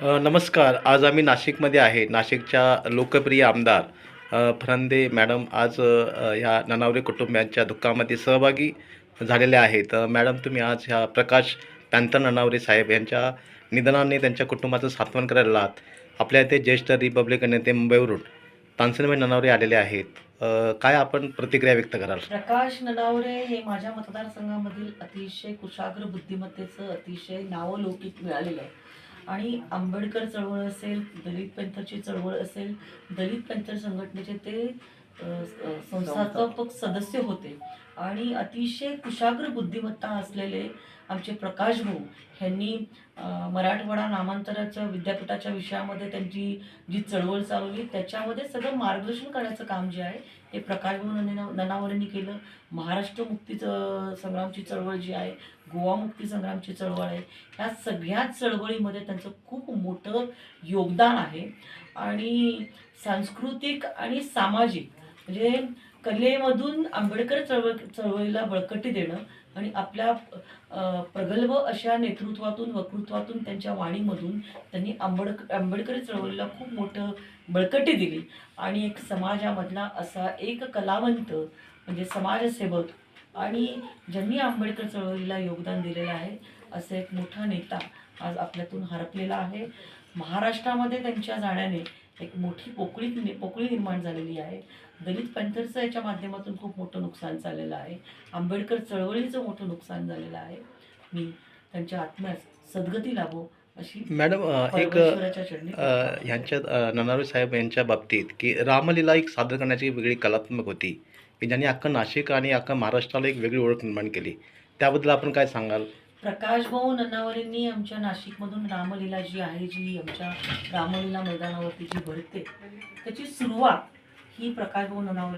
नमस्कार. आज आम्ही नाशिकमध्ये आहे. नाशिकच्या लोकप्रिय आमदार फरांदे मॅडम आज ह्या ननावरे कुटुंबियांच्या दुःखामध्ये सहभागी झालेल्या आहेत. मॅडम तुम्ही आज ह्या प्रकाश पॅन्थर ननावरे साहेब यांच्या निधनाने त्यांच्या कुटुंबाचं सांत्वन करायला आलात. आपल्या इथे ज्येष्ठ रिपब्लिकन नेते मुंबईवरून तानसेनभाई ननावरे आलेले आहेत. काय आपण प्रतिक्रिया व्यक्त कराल? प्रकाश ननावरे हे माझ्या मतदारसंघामधील अतिशय कुशाग्र बुद्धिमत्तेचं अतिशय नावलौकिक मिळालेलं आहे. आणि आंबेडकर चळवळ असेल, दलित पॅंथरची चळवळ असेल, दलित पॅंथर संघटनेचे ते संस्थापक सदस्य होते. आणि अतिशय कुशाग्र बुद्धिमत्ता असलेले आमचे प्रकाश भाऊ ह्यांनी मराठवाडा नामांतराच्या विद्यापीठाच्या विषयामध्ये त्यांची जी चळवळ चालवली त्याच्यामध्ये सगळं मार्गदर्शन करण्याचं काम जे आहे हे प्रकाश भाऊ ननावरेंनी केलं. महाराष्ट्र मुक्ती संग्रामची चळवळ जी आहे, गोवा मुक्ती संग्रामची चळवळ आहे, ह्या सगळ्या चळवळीमध्ये त्यांचं खूप मोठं योगदान आहे. आणि सांस्कृतिक आणि सामाजिक म्हणजे कलेमधून आंबेडकर चळवळीला बळकटी देणं आणि आपल्या प्रगल्भ अशा नेतृत्वातून वक्तृत्वातून त्यांच्या वाणीमधून त्यांनी आंबेडकरी चळवळीला खूप मोठं बळकटी दिली. आणि एक समाजामधला असा एक कलावंत म्हणजे समाजसेवक आणि ज्यांनी आंबेडकर चळवळीला योगदान दिलेलं आहे असं एक मोठा नेता आज आपल्यातून हरपलेला आहे. महाराष्ट्रामध्ये त्यांच्या जाण्याने एक मोठी पोकळी निर्माण झालेली आहे. दलित पॅंथरचं याच्या माध्यमातून खूप मोठं नुकसान झालेलं आहे. आंबेडकर चळवळीचं मोठं नुकसान झालेलं आहे. मी त्यांच्या आत्म्यास सद्गती लाभो अशी मॅडम एक परमेश्वराच्या चरणी ह्यांच्या ननावरे साहेब यांच्या बाबतीत की रामलीला एक सादर करण्याची वेगळी कलात्मक होती की ज्यांनी अख्खं नाशिक आणि अख्खा महाराष्ट्राला एक वेगळी ओळख निर्माण केली. त्याबद्दल आपण काय सांगाल? प्रकाश भाऊ ननावरेंनी आमच्या नाशिकमधून रामलीला जी आहे, जी आमच्या रामलीला मैदानावरती जी भरते त्याची सुरुवात ही प्रकाश भाऊ ननावरे